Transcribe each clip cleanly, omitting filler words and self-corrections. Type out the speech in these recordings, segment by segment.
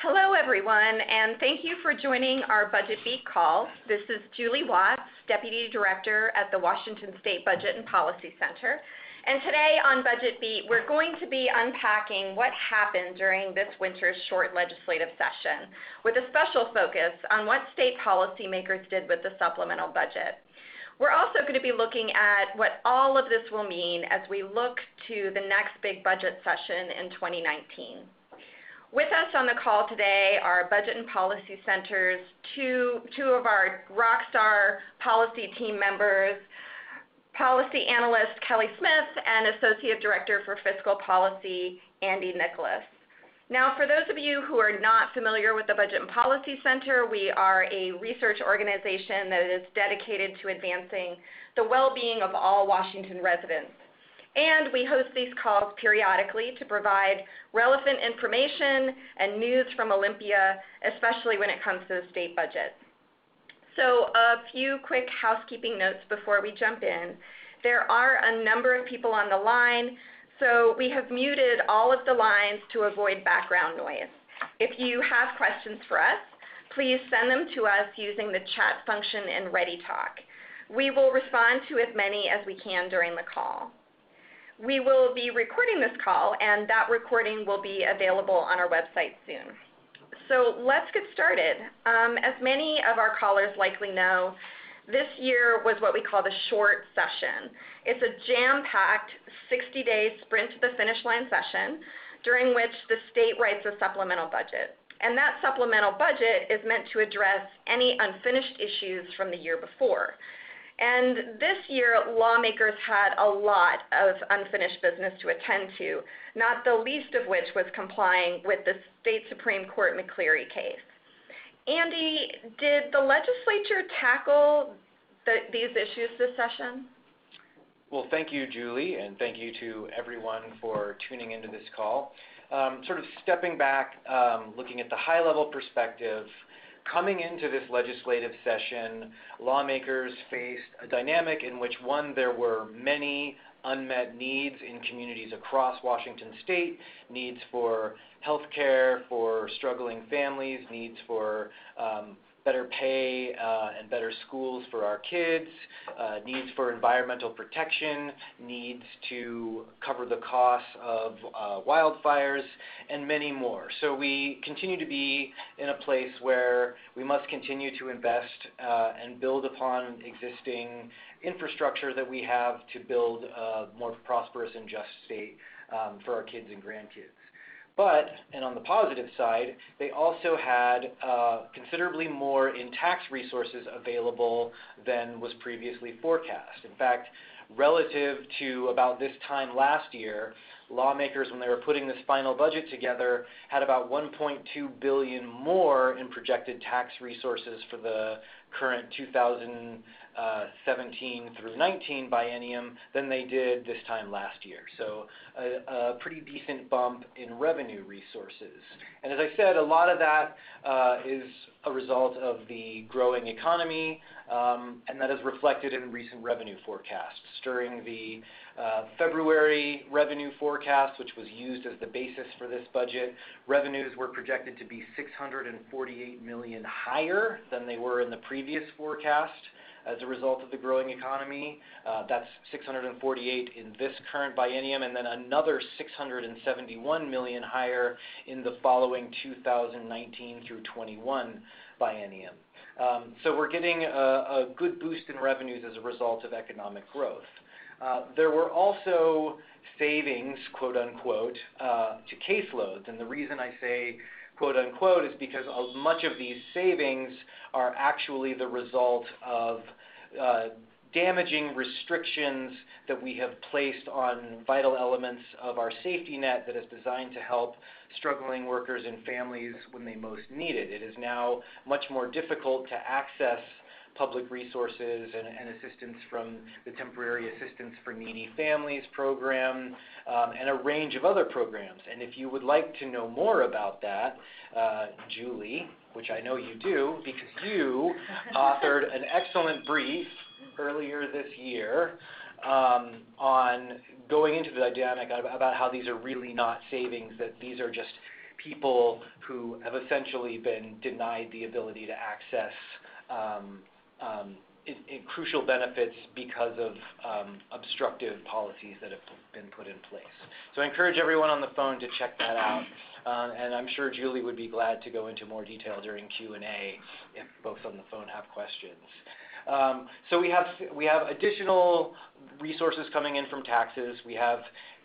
Hello, everyone, and thank you for joining our Budget Beat call. This is Julie Watts, Deputy Director at the Washington State Budget and Policy Center. And today on Budget Beat, we're going to be unpacking what happened during this winter's short legislative session, with a special focus on what state policymakers did with the supplemental budget. We're also going to be looking at what all of this will mean as we look to the next big budget session in 2019. With us on the call today are Budget and Policy Center's two of our rock star policy team members, Policy Analyst Kelli Smith and Associate Director for Fiscal Policy, Andy Nicholas. Now, for those of you who are not familiar with the Budget and Policy Center, we are a research organization that is dedicated to advancing the well-being of all Washington residents. And we host these calls periodically to provide relevant information and news from Olympia, especially when it comes to the state budget. So a few quick housekeeping notes before we jump in. There are a number of people on the line, so we have muted all of the lines to avoid background noise. If you have questions for us, please send them to us using the chat function in ReadyTalk. We will respond to as many as we can during the call. We will be recording this call, and that recording will be available on our website soon. So let's get started. As many of our callers likely know, this year was what we call the short session. It's a jam-packed 60-day sprint to the finish line session during which the state writes a supplemental budget. And that supplemental budget is meant to address any unfinished issues from the year before. And this year, lawmakers had a lot of unfinished business to attend to, not the least of which was complying with the state Supreme Court McCleary case. Andy, did the legislature tackle these issues this session? Well, thank you, Julie, and thank you to everyone for tuning into this call. Sort of stepping back, looking at the high-level perspective, coming into this legislative session, lawmakers faced a dynamic in which, one, there were many unmet needs in communities across Washington state, needs for health care for struggling families, needs for better pay and better schools for our kids, needs for environmental protection, needs to cover the costs of wildfires, and many more. So we continue to be in a place where we must continue to invest and build upon existing infrastructure that we have to build a more prosperous and just state for our kids and grandkids. But, and on the positive side, they also had considerably more in tax resources available than was previously forecast. In fact, relative to about this time last year, lawmakers, when they were putting this final budget together, had about $1.2 billion more in projected tax resources for the current 2017 through 19 biennium than they did this time last year. So a pretty decent bump in revenue resources. And as I said, a lot of that is a result of the growing economy, and that is reflected in recent revenue forecasts. During the February revenue forecast, which was used as the basis for this budget, revenues were projected to be $648 million higher than they were in the previous forecast as a result of the growing economy. That's 648 in this current biennium, and then another 671 million higher in the following 2019 through 21 biennium. So we're getting a good boost in revenues as a result of economic growth. There were also savings, quote unquote, to caseloads, and the reason I say quote unquote is because much of these savings are actually the result of damaging restrictions that we have placed on vital elements of our safety net that is designed to help struggling workers and families when they most need it. It is now much more difficult to access public resources and assistance from the Temporary Assistance for Needy Families program and a range of other programs. And if you would like to know more about that, Julie, which I know you do because you authored an excellent brief earlier this year on going into the dynamic about how these are really not savings, that these are just people who have essentially been denied the ability to access crucial benefits because of obstructive policies that have been put in place. So I encourage everyone on the phone to check that out, and I'm sure Julie would be glad to go into more detail during Q&A if folks on the phone have questions. So we have additional resources coming in from taxes. We have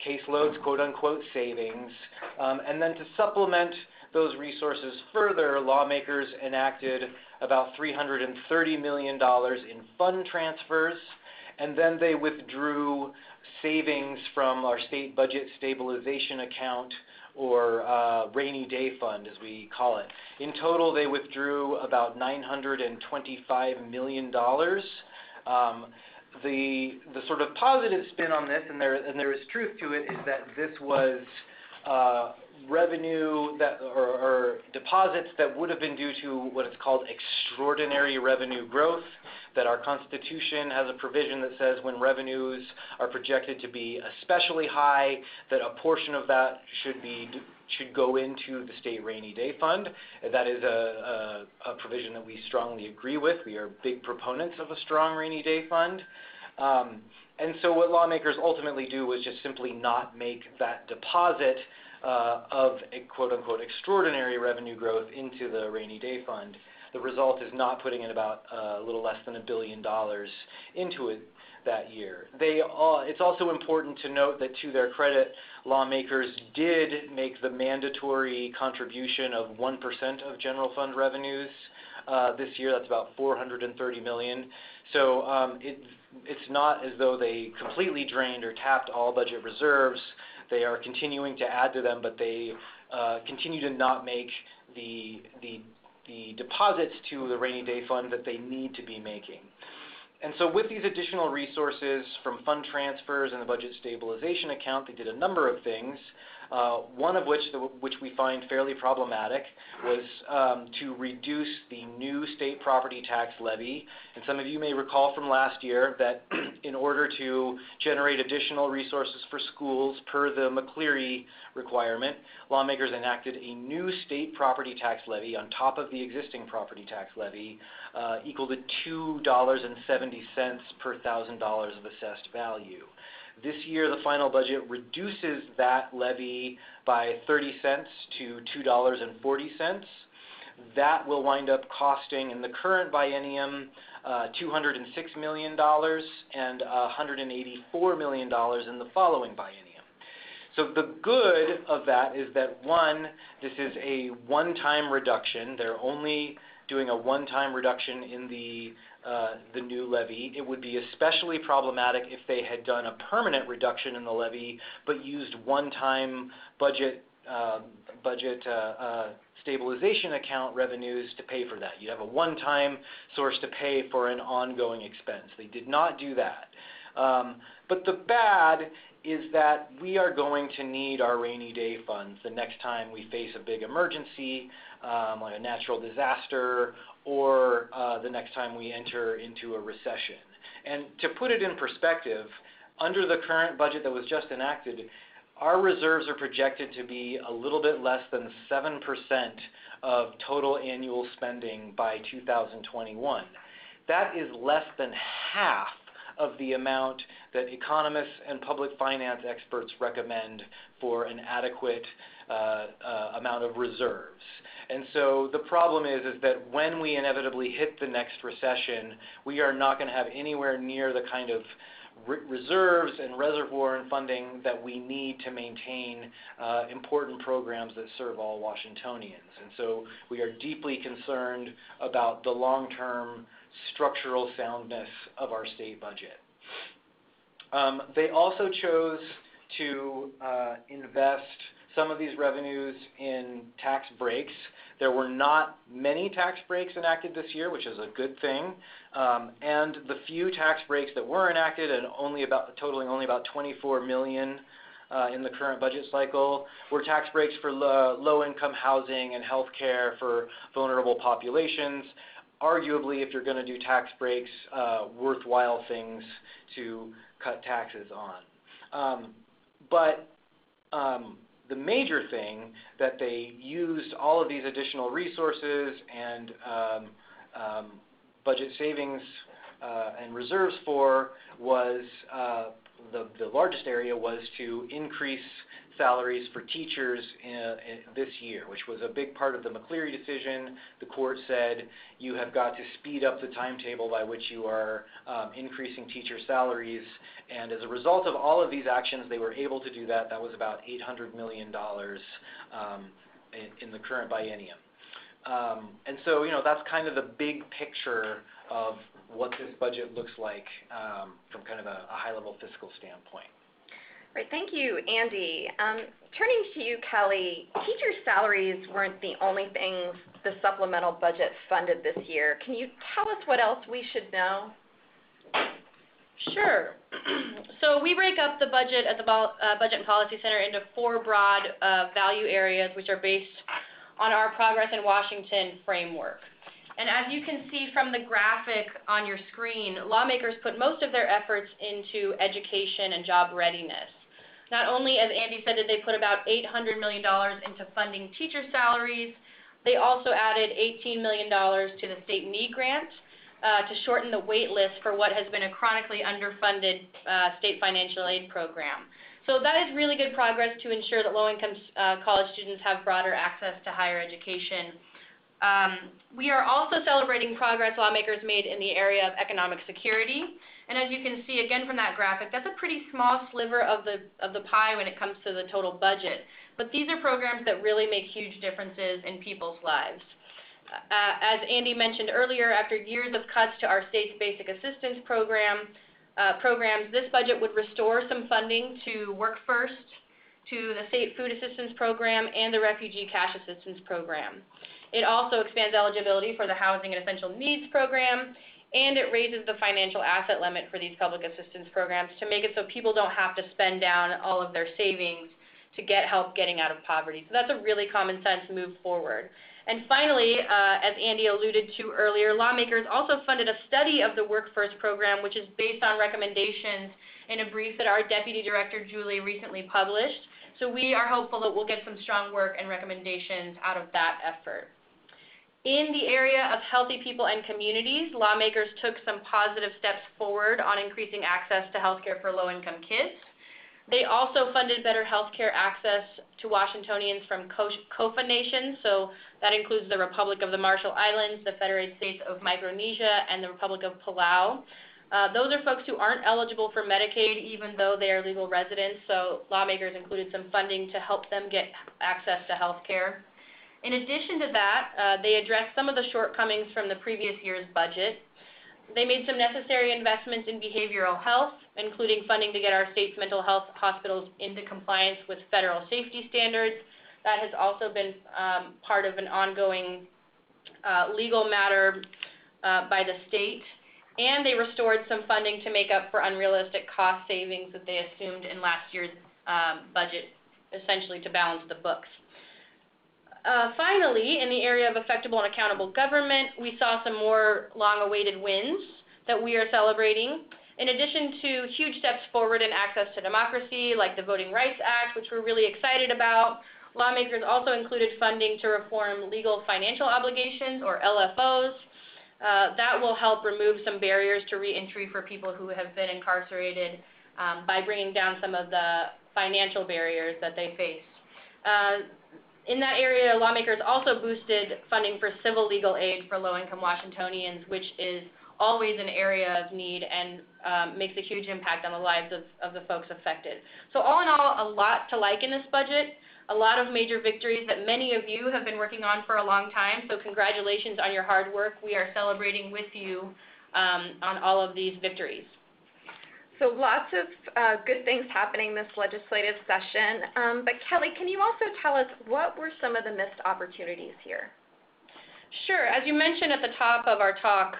caseloads, quote-unquote, savings, and then to supplement those resources further, lawmakers enacted about $330 million in fund transfers, and then they withdrew savings from our state budget stabilization account, or rainy day fund, as we call it. In total, they withdrew about $925 million. The sort of positive spin on this, and there is truth to it, is that this was revenue that, or deposits that would have been due to what is called extraordinary revenue growth, that our Constitution has a provision that says when revenues are projected to be especially high, that a portion of that should go into the state rainy day fund. That is a provision that we strongly agree with. We are big proponents of a strong rainy day fund. And so what lawmakers ultimately do was just simply not make that deposit of a quote-unquote extraordinary revenue growth into the rainy day fund. The result is not putting in about a little less than $1 billion into it that year. It's also important to note that, to their credit, lawmakers did make the mandatory contribution of 1% of general fund revenues this year. That's about $430 million. So it's not as though they completely drained or tapped all budget reserves. They are continuing to add to them, but they continue to not make the deposits to the rainy day fund that they need to be making. And so with these additional resources from fund transfers and the budget stabilization account, they did a number of things, one of which we find fairly problematic was to reduce the new state property tax levy. And some of you may recall from last year that in order to generate additional resources for schools per the McCleary requirement, lawmakers enacted a new state property tax levy on top of the existing property tax levy, equal to $2.70 per $1,000 of assessed value. This year, the final budget reduces that levy by 30 cents to $2.40. That will wind up costing, in the current biennium, $206 million and $184 million in the following biennium. So the good of that is that, one, this is a one-time reduction. They're only doing a one-time reduction in the new levy. It would be especially problematic if they had done a permanent reduction in the levy, but used one-time budget stabilization account revenues to pay for that. You'd have a one-time source to pay for an ongoing expense. They did not do that. But the bad is that we are going to need our rainy day funds the next time we face a big emergency, like a natural disaster, or the next time we enter into a recession. And to put it in perspective, under the current budget that was just enacted, our reserves are projected to be a little bit less than 7% of total annual spending by 2021. That is less than half of the amount that economists and public finance experts recommend for an adequate amount of reserves. And so the problem is that when we inevitably hit the next recession, we are not going to have anywhere near the kind of reserves and reservoir and funding that we need to maintain important programs that serve all Washingtonians. And so we are deeply concerned about the long-term structural soundness of our state budget. They also chose to invest some of these revenues in tax breaks. There were not many tax breaks enacted this year, which is a good thing. And the few tax breaks that were enacted, and totaling only about $24 million in the current budget cycle, were tax breaks for low-income housing and health care for vulnerable populations. Arguably, if you're going to do tax breaks, worthwhile things to cut taxes on. But the major thing that they used all of these additional resources and budget savings and reserves for was the largest area was to increase salaries for teachers this year, which was a big part of the McCleary decision. The court said you have got to speed up the timetable by which you are increasing teacher salaries, and as a result of all of these actions, they were able to do that. That was about $800 million in the current biennium. And so, that's kind of the big picture of what this budget looks like from kind of a high-level fiscal standpoint. Great, thank you, Andy. Turning to you, Kelli, teacher salaries weren't the only things the supplemental budget funded this year. Can you tell us what else we should know? Sure. So we break up the budget at the Budget and Policy Center into 4 broad value areas, which are based on our Progress in Washington framework. And as you can see from the graphic on your screen, lawmakers put most of their efforts into education and job readiness. Not only, as Andy said, did they put about $800 million into funding teacher salaries, they also added $18 million to the state need grant to shorten the wait list for what has been a chronically underfunded state financial aid program. So that is really good progress to ensure that low-income college students have broader access to higher education. We are also celebrating progress lawmakers made in the area of economic security. And as you can see again from that graphic, that's a pretty small sliver of the pie when it comes to the total budget. But these are programs that really make huge differences in people's lives. As Andy mentioned earlier, after years of cuts to our state's basic assistance programs, this budget would restore some funding to Work First, to the State Food Assistance Program, and the Refugee Cash Assistance Program. It also expands eligibility for the Housing and Essential Needs Program, and it raises the financial asset limit for these public assistance programs to make it so people don't have to spend down all of their savings to get help getting out of poverty. So that's a really common sense move forward. And finally, as Andy alluded to earlier, lawmakers also funded a study of the Work First program, which is based on recommendations in a brief that our Deputy Director, Julie, recently published. So we are hopeful that we'll get some strong work and recommendations out of that effort. In the area of healthy people and communities, lawmakers took some positive steps forward on increasing access to health care for low-income kids. They also funded better health care access to Washingtonians from COFA nations, so that includes the Republic of the Marshall Islands, the Federated States of Micronesia, and the Republic of Palau. Those are folks who aren't eligible for Medicaid even though they are legal residents, so lawmakers included some funding to help them get access to health care. In addition to that, they addressed some of the shortcomings from the previous year's budget. They made some necessary investments in behavioral health, including funding to get our state's mental health hospitals into compliance with federal safety standards. That has also been part of an ongoing legal matter by the state. And they restored some funding to make up for unrealistic cost savings that they assumed in last year's budget, essentially to balance the books. Finally, in the area of effective and accountable government, we saw some more long-awaited wins that we are celebrating. In addition to huge steps forward in access to democracy, like the Voting Rights Act, which we're really excited about, lawmakers also included funding to reform legal financial obligations, or LFOs. That will help remove some barriers to reentry for people who have been incarcerated by bringing down some of the financial barriers that they face. In that area, lawmakers also boosted funding for civil legal aid for low-income Washingtonians, which is always an area of need and makes a huge impact on the lives of the folks affected. So all in all, a lot to like in this budget, a lot of major victories that many of you have been working on for a long time, so congratulations on your hard work. We are celebrating with you on all of these victories. So lots of good things happening this legislative session. But Kelli, can you also tell us what were some of the missed opportunities here? Sure. As you mentioned at the top of our talk,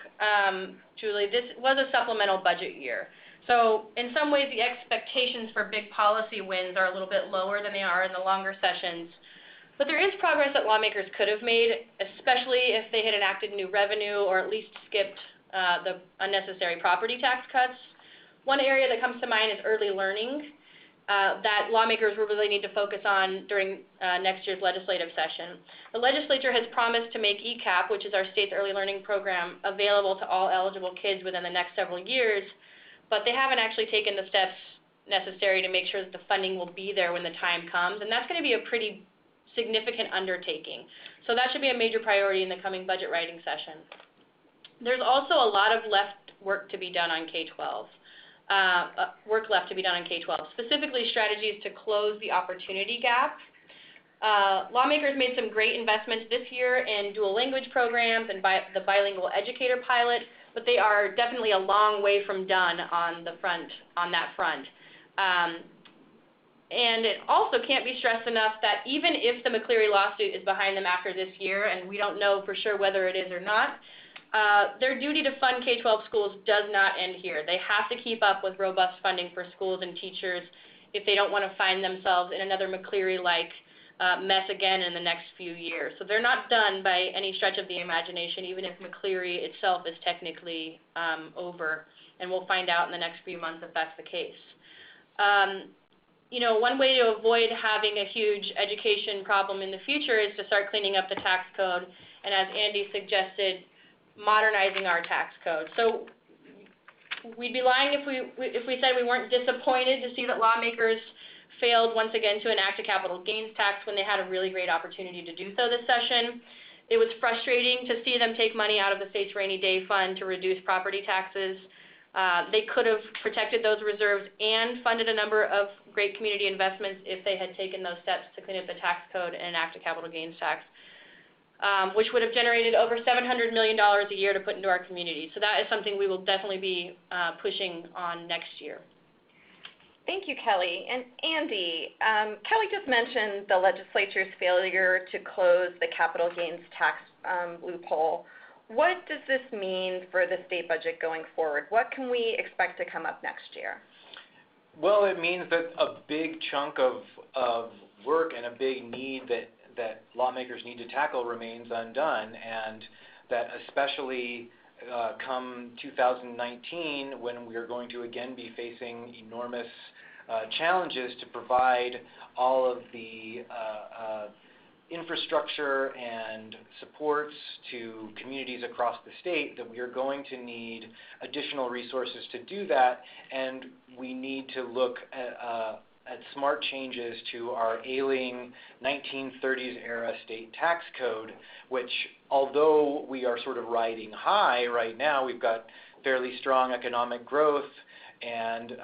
Julie, this was a supplemental budget year. So in some ways, the expectations for big policy wins are a little bit lower than they are in the longer sessions. But there is progress that lawmakers could have made, especially if they had enacted new revenue or at least skipped the unnecessary property tax cuts. One area that comes to mind is early learning. that lawmakers will really need to focus on during next year's legislative session. The legislature has promised to make ECAP, which is our state's early learning program, available to all eligible kids within the next several years, but they haven't actually taken the steps necessary to make sure that the funding will be there when the time comes, and that's going to be a pretty significant undertaking. So that should be a major priority in the coming budget writing session. There's also a lot of work to be done on K-12. Specifically strategies to close the opportunity gap. Lawmakers made some great investments this year in dual language programs and the bilingual educator pilot, but they are definitely a long way from done on that front. And it also can't be stressed enough that even if the McCleary lawsuit is behind them after this year, and we don't know for sure whether it is or not, their duty to fund K-12 schools does not end here. They have to keep up with robust funding for schools and teachers if they don't want to find themselves in another McCleary-like mess again in the next few years. So they're not done by any stretch of the imagination, even if McCleary itself is technically over, and we'll find out in the next few months if that's the case. One way to avoid having a huge education problem in the future is to start cleaning up the tax code, and as Andy suggested, modernizing our tax code. So we'd be lying if we said we weren't disappointed to see that lawmakers failed once again to enact a capital gains tax when they had a really great opportunity to do so this session. It was frustrating to see them take money out of the state's rainy day fund to reduce property taxes. They could have protected those reserves and funded a number of great community investments if they had taken those steps to clean up the tax code and enact a capital gains tax, which would have generated over $700 million a year to put into our community. So that is something we will definitely be pushing on next year. Thank you, Kelly. And Andy, Kelly just mentioned the legislature's failure to close the capital gains tax loophole. What does this mean for the state budget going forward? What can we expect to come up next year? Well, it means that a big chunk of work and a big need that lawmakers need to tackle remains undone, and that especially come 2019, when we are going to again be facing enormous challenges to provide all of the infrastructure and supports to communities across the state, that we are going to need additional resources to do that, and we need to look at smart changes to our ailing 1930s era state tax code, which, although we are sort of riding high right now, we've got fairly strong economic growth, and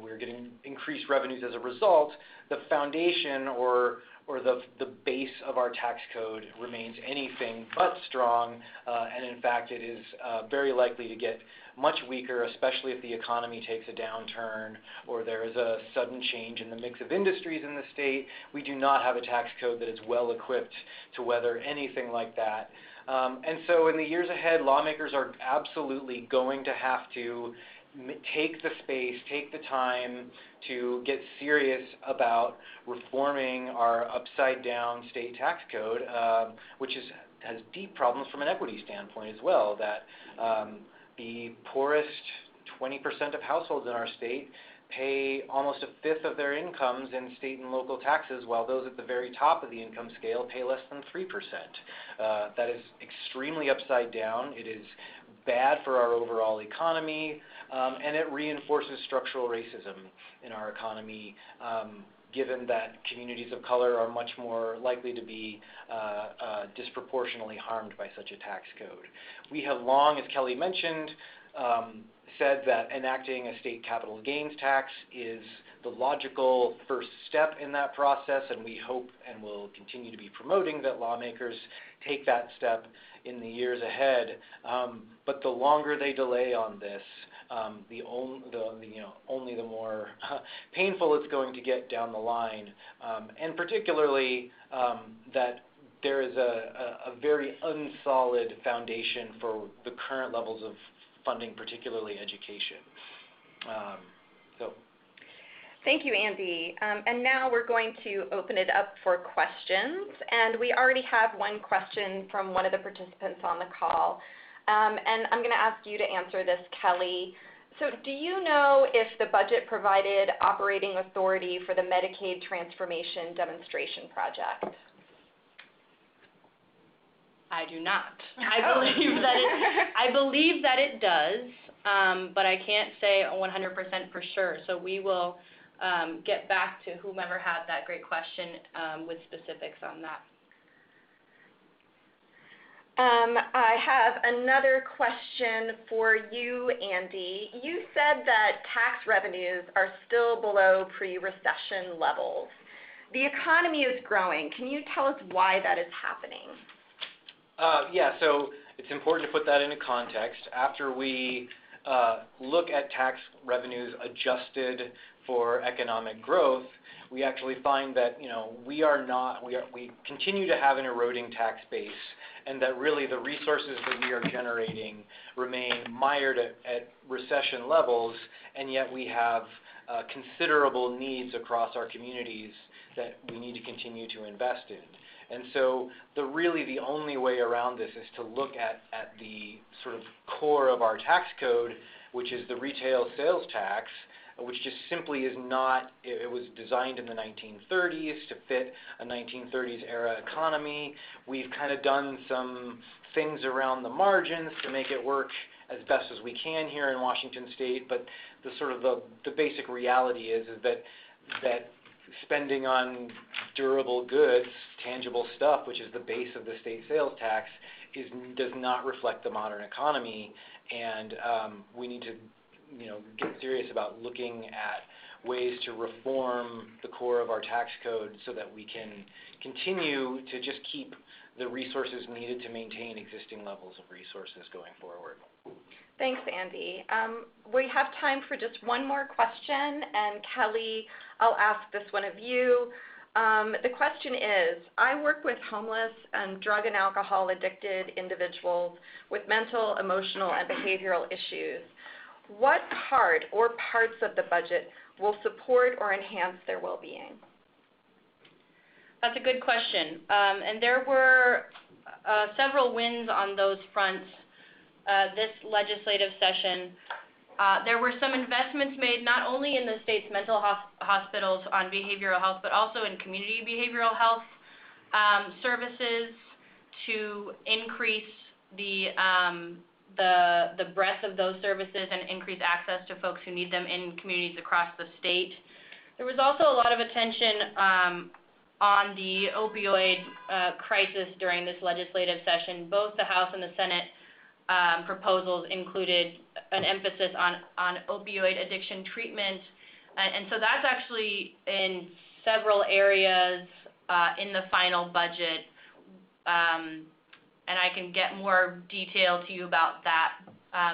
we're getting increased revenues as a result, the foundation or the base of our tax code remains anything but strong, and in fact it is very likely to get much weaker, especially if the economy takes a downturn or there is a sudden change in the mix of industries in the state. We do not have a tax code that is well equipped to weather anything like that. And so in the years ahead, lawmakers are absolutely going to have to take the space, take the time to get serious about reforming our upside-down state tax code, which has deep problems from an equity standpoint as well, that the poorest 20% of households in our state pay almost a fifth of their incomes in state and local taxes, while those at the very top of the income scale pay less than 3%. That is extremely upside down. It is bad for our overall economy, and it reinforces structural racism in our economy, given that communities of color are much more likely to be disproportionately harmed by such a tax code. We have long, as Kelly mentioned, said that enacting a state capital gains tax is the logical first step in that process, and we hope and will continue to be promoting that lawmakers take that step in the years ahead. But the longer they delay on this, only the more painful it's going to get down the line, and particularly that there is a very unsolid foundation for the current levels of funding, particularly education. Thank you, Andy. And now we're going to open it up for questions. And we already have one question from one of the participants on the call. And I'm going to ask you to answer this, Kelly. So do you know if the budget provided operating authority for the Medicaid transformation demonstration project? I do not. I believe that it does, but I can't say 100% for sure. So we will get back to whomever had that great question with specifics on that. I have another question for you, Andy. You said that tax revenues are still below pre-recession levels. The economy is growing. Can you tell us why that is happening? Yeah, so it's important to put that into context. After we look at tax revenues adjusted for economic growth, we actually find that we continue to have an eroding tax base, and that really the resources that we are generating remain mired at recession levels, and yet we have considerable needs across our communities that we need to continue to invest in. And so really the only way around this is to look at the sort of core of our tax code, which is the retail sales tax, which just simply is not, it was designed in the 1930s to fit a 1930s era economy. We've kind of done some things around the margins to make it work as best as we can here in Washington State, but the basic reality is that spending on durable goods, tangible stuff, which is the base of the state sales tax, does not reflect the modern economy, and we need to get serious about looking at ways to reform the core of our tax code so that we can continue to just keep the resources needed to maintain existing levels of resources going forward. Thanks, Andy. We have time for just one more question, and Kelli, I'll ask this one of you. The question is, I work with homeless and drug and alcohol addicted individuals with mental, emotional, and behavioral issues. What part or parts of the budget will support or enhance their well-being? That's a good question. And there were several wins on those fronts this legislative session. There were some investments made not only in the state's mental hospitals on behavioral health, but also in community behavioral health services to increase the breadth of those services and increase access to folks who need them in communities across the state. There was also a lot of attention on the opioid crisis during this legislative session. Both the House and the Senate proposals included an emphasis on opioid addiction treatment, and so that's actually in several areas in the final budget. And I can get more detail to you about that,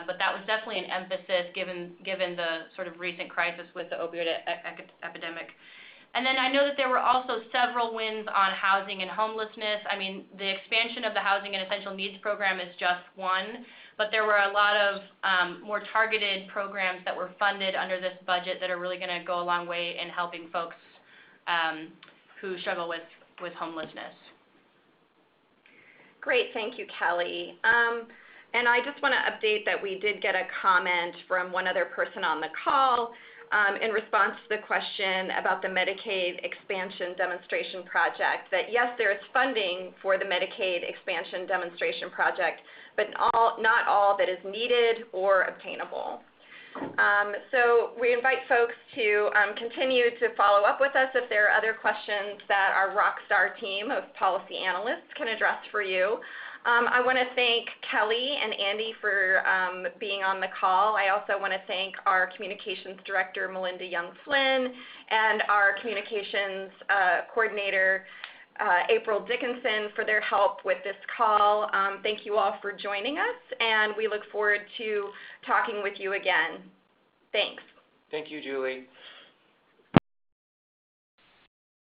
but that was definitely an emphasis given the sort of recent crisis with the opioid epidemic. And then I know that there were also several wins on housing and homelessness. I mean, the expansion of the Housing and Essential Needs Program is just one, but there were a lot of more targeted programs that were funded under this budget that are really going to go a long way in helping folks who struggle with homelessness. Great, thank you, Kelli. And I just want to update that we did get a comment from one other person on the call in response to the question about the Medicaid expansion demonstration project, that yes, there is funding for the Medicaid expansion demonstration project, but not all that is needed or obtainable. So we invite folks to continue to follow up with us if there are other questions that our rockstar team of policy analysts can address for you. I want to thank Kelli and Andy for being on the call. I also want to thank our communications director, Melinda Young-Flynn, and our communications coordinator, April Dickinson, for their help with this call. Thank you all for joining us, and we look forward to talking with you again. Thanks. Thank you, Julie.